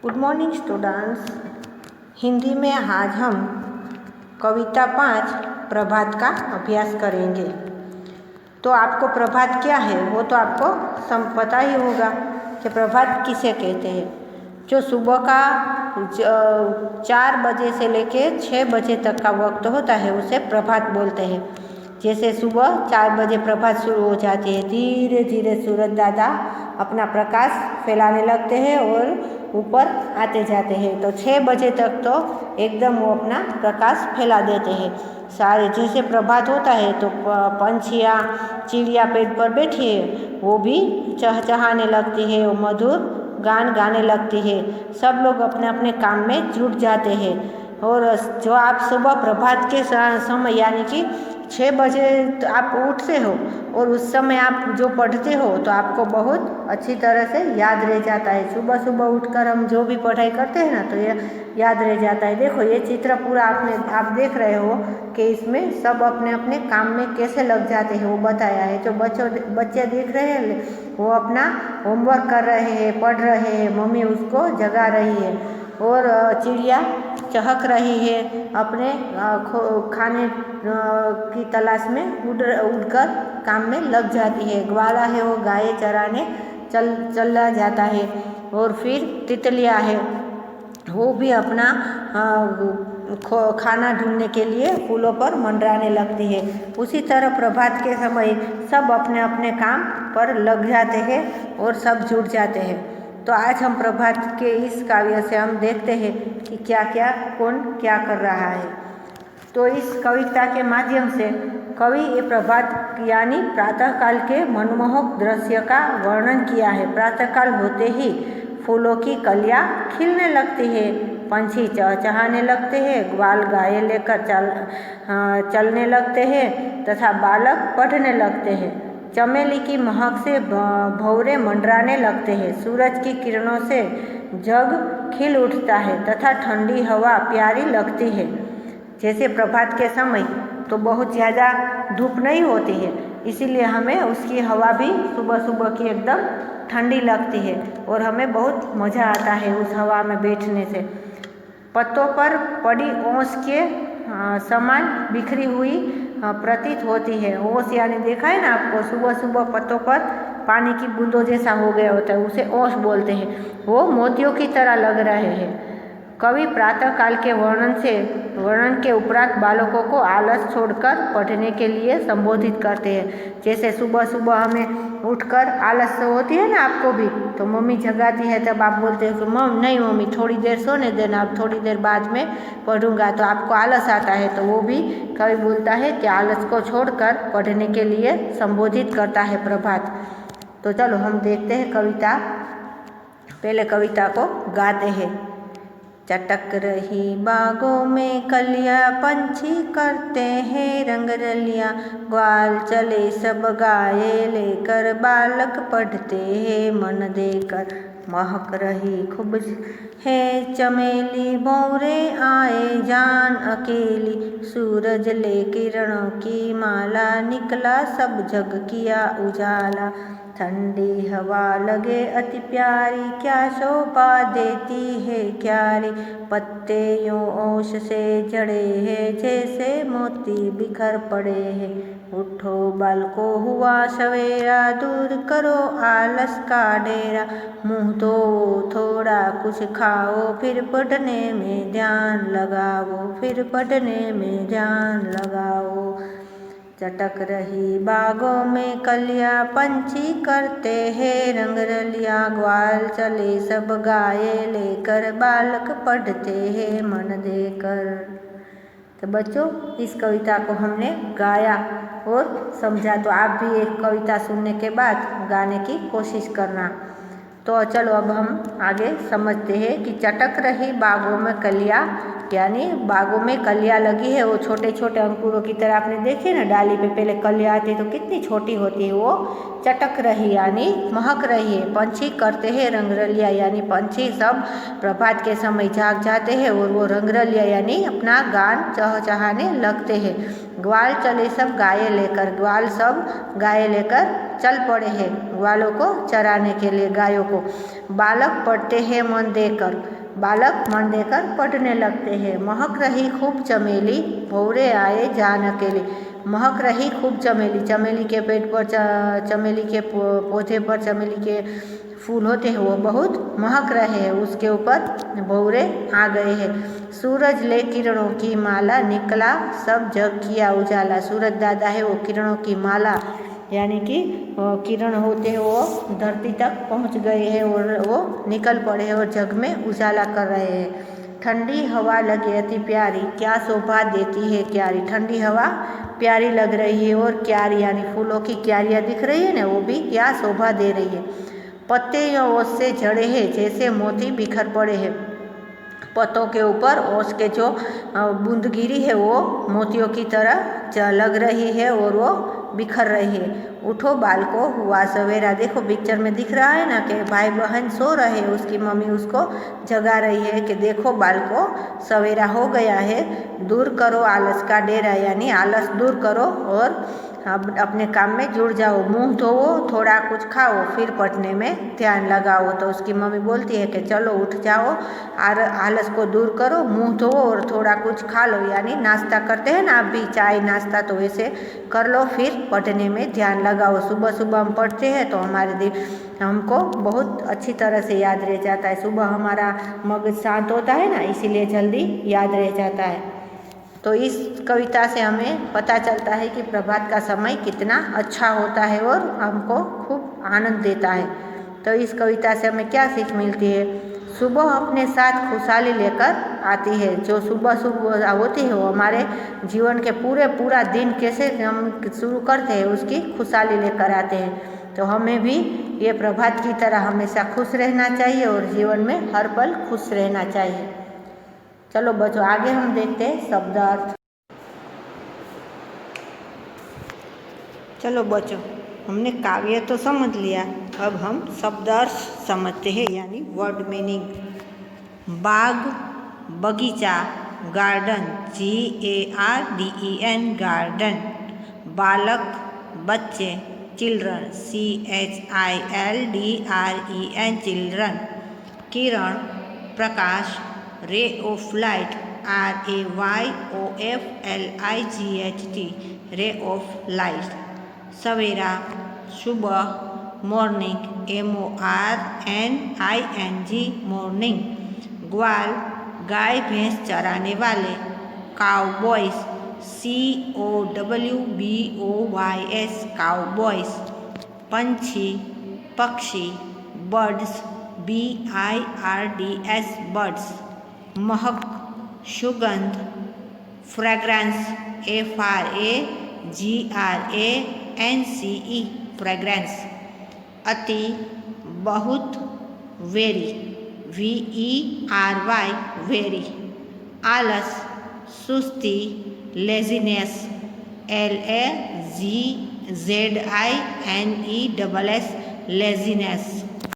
Good morning students. Hindi में आज हम कविता 5 प्रभात का अभ्यास करेंगे। तो आपको प्रभात क्या है वो तो आपको पता ही होगा कि प्रभात किसे कहते हैं। जो सुबह का 4 बजे से लेके 6 बजे तक का वक्त होता है उसे प्रभात बोलते हैं। जैसे सुबह 4 बजे प्रभात शुरू हो जाती है, धीरे धीरे सूरज दादा अपना प्रकाश फैलाने लगते हैं और ऊपर आते जाते हैं। तो 6 बजे तक तो एकदम वो अपना प्रकाश फैला देते हैं सारे। जैसे प्रभात होता है तो पंछियाँ चिड़िया पेड़ पर बैठी है वो भी चहचहाने लगती है, वो मधुर गान गाने लगती है। सब लोग अपने अपने काम में जुट जाते हैं। और जो आप सुबह प्रभात के समय यानी कि 6 बजे तो आप उठते हो और उस समय आप जो पढ़ते हो तो आपको बहुत अच्छी तरह से याद रह जाता है। सुबह सुबह उठकर हम जो भी पढ़ाई करते हैं ना तो ये याद रह जाता है। देखो ये चित्र पूरा आप देख रहे हो कि इसमें सब अपने अपने काम में कैसे लग जाते हैं वो बताया है। जो बच्चे देख रहे हैं वो अपना होमवर्क कर रहे हैं, पढ़ रहे हैं, मम्मी उसको जगा रही है और चिड़िया चहक रही है, अपने खाने की तलाश में उड़कर काम में लग जाती है। ग्वाला है वो गाय चराने चला जाता है। और फिर तितलियाँ है वो भी अपना खाना ढूंढने के लिए फूलों पर मंडराने लगती है। उसी तरह प्रभात के समय सब अपने अपने काम पर लग जाते हैं और सब जुट जाते हैं। तो आज हम प्रभात के इस काव्य से हम देखते हैं कि कौन क्या कर रहा है। तो इस कविता के माध्यम से कवि ये प्रभात यानी प्रातःकाल के मनमोहक दृश्य का वर्णन किया है। प्रातःकाल होते ही फूलों की कलियां खिलने लगती है, पंछी चहचहाने लगते हैं, ग्वाल गाय लेकर चलने लगते हैं तथा बालक पढ़ने लगते हैं। चमेली की महक से भंवरे मंडराने लगते हैं। सूरज की किरणों से जग खिल उठता है तथा ठंडी हवा प्यारी लगती है। जैसे प्रभात के समय तो बहुत ज़्यादा धूप नहीं होती है, इसीलिए हमें उसकी हवा भी सुबह सुबह की एकदम ठंडी लगती है और हमें बहुत मज़ा आता है उस हवा में बैठने से। पत्तों पर पड़ी ओस के समान बिखरी हुई प्रतीत होती है। ओस यानी देखा है ना आपको, सुबह सुबह पत्तों पर पानी की बूंदों जैसा हो गया होता है, उसे ओस बोलते हैं। वो मोतियों की तरह लग रहे हैं। कवि प्रातःकाल के वर्णन के उपरांत बालकों को आलस छोड़कर पढ़ने के लिए संबोधित करते हैं। जैसे सुबह सुबह हमें उठकर आलस होती है ना आपको भी, तो मम्मी जगाती है तब आप बोलते हैं कि नहीं मम्मी थोड़ी देर सोने देना, अब थोड़ी देर बाद में पढ़ूंगा, तो आपको आलस आता है। तो वो भी कवि बोलता है कि आलस को छोड़कर पढ़ने के लिए संबोधित करता है प्रभात। तो चलो हम देखते हैं कविता। पहले कविता को गाते हैं। चटक रही बागों में कलियां, पंछी करते हैं रंग रलियां, ग्वाल चले सब गाये लेकर, बालक पढ़ते हैं मन देकर। महक रही खूब है चमेली, भंवरे आए जान अकेली, सूरज ले किरणों की माला, निकला सब जग किया उजाला। ठंडी हवा लगे अति प्यारी, क्या शोभा देती है क्यारी, पत्ते यूं ओस से जड़े हैं, जैसे मोती बिखर पड़े हैं। उठो बालको हुआ सवेरा, दूर करो आलस का डेरा, मुँह धोवो थोड़ा कुछ खाओ, फिर पढ़ने में ध्यान लगाओ, फिर पढ़ने में ध्यान लगाओ। चटक रही बागों में कलियां, पंछी करते हैं रंग रलियां, ग्वाल चले सब गाये लेकर, बालक पढ़ते हैं मन देकर। तो बच्चों इस कविता को हमने गाया और समझा, तो आप भी एक कविता सुनने के बाद गाने की कोशिश करना। तो चलो अब हम आगे समझते हैं कि चटक रही बागों में कलियां यानी बागों में कलियां लगी है। वो छोटे छोटे अंकुरों की तरह आपने देखे ना, डाली पे पहले कलियां आती है तो कितनी छोटी होती है, वो चटक रही यानी महक रही है। पंछी करते हैं रंगरलिया यानी पंछी सब प्रभात के समय जाग जाते हैं और वो रंगरलिया यानी अपना गान चहचहाने लगते हैं। ग्वाल चले सब गाये लेकर, ग्वाल सब गाये लेकर चल पड़े हैं ग्वालों को चराने के लिए, गायों को। बालक पढ़ते हैं मन देकर, बालक मन देकर पढ़ने लगते हैं। महक रही खूब चमेली, भौरे आए जान अकेली। महक रही खूब चमेली, चमेली के पेड़ पर चमेली के पौधे पर चमेली के फूल होते हैं, वो बहुत महक रहे हैं। उसके ऊपर भौरे आ गए हैं। सूरज ले किरणों की माला, निकला सब जग किया उजाला। सूरज दादा है वो किरणों की माला, यानी कि किरण होते हैं वो धरती तक पहुंच गए हैं और वो निकल पड़े हैं और जग में उजाला कर रहे हैं। ठंडी हवा लगे अति प्यारी, क्या शोभा देती है क्यारी। ठंडी हवा प्यारी लग रही है और क्यारी यानी फूलों की क्यारियाँ दिख रही है ना, वो भी क्या शोभा दे रही है। पत्ते ओस से झड़े हैं, जैसे मोती बिखर पड़े हैं। पत्तों के ऊपर ओस के जो बूंदगिरी है वो मोतियों की तरह लग रही है और वो बिखर रही है। उठो बालको हुआ सवेरा, देखो पिक्चर में दिख रहा है ना कि भाई बहन सो रहे हैं, उसकी मम्मी उसको जगा रही है कि देखो बालको सवेरा हो गया है, दूर करो आलस का डेरा, यानी आलस दूर करो और अब अपने काम में जुड़ जाओ। मुंह धोवो, थोड़ा कुछ खाओ, फिर पढ़ने में ध्यान लगाओ। तो उसकी मम्मी बोलती है कि चलो उठ जाओ, आलस को दूर करो, मुंह धोवो और थोड़ा कुछ खा लो, यानी नाश्ता करते हैं ना आप भी, चाय नाश्ता, तो वैसे कर लो, फिर पढ़ने में ध्यान लगाओ। सुबह सुबह हम पढ़ते हैं तो हमारे दिन हमको बहुत अच्छी तरह से याद रह जाता है। सुबह हमारा मगज शांत होता है ना, इसीलिए जल्दी याद रह जाता है। तो इस कविता से हमें पता चलता है कि प्रभात का समय कितना अच्छा होता है और हमको खूब आनंद देता है। तो इस कविता से हमें क्या सीख मिलती है? सुबह अपने साथ खुशहाली लेकर आती है। जो सुबह सुबह होती है वो हमारे जीवन के पूरा दिन कैसे हम शुरू करते हैं उसकी खुशहाली लेकर आते हैं। तो हमें भी ये प्रभात की तरह हमेशा खुश रहना चाहिए और जीवन में हर पल खुश रहना चाहिए। चलो बच्चों आगे हम देखते हैं शब्द अर्थ। चलो बच्चों हमने काव्य तो समझ लिया, अब हम शब्द अर्थ समझते हैं, यानी वर्ड मीनिंग। बाग, बगीचा, गार्डन, GARDEN गार्डन। बालक, बच्चे, चिल्ड्रन, CHILDREN चिल्ड्रन। किरण, प्रकाश, ray of light, RAYOFLIGHT ray of light. सवेरा, सुबह, मॉर्निंग, MORNING मॉर्निंग। ग्वाल, गाय भैंस चराने वाले, काउबॉयज, COWBOYS काउबॉयज। पंछी, पक्षी, बर्ड्स, BIRDS बर्ड्स। महक, सुगंध, फ्रेग्रेंस, FRAGRANCE फ्रेग्रेंस। अति, बहुत, वेरी, VERY वेरी। आलस, सुस्ती, लेजीनेस, LAZINESS लेजीनेस।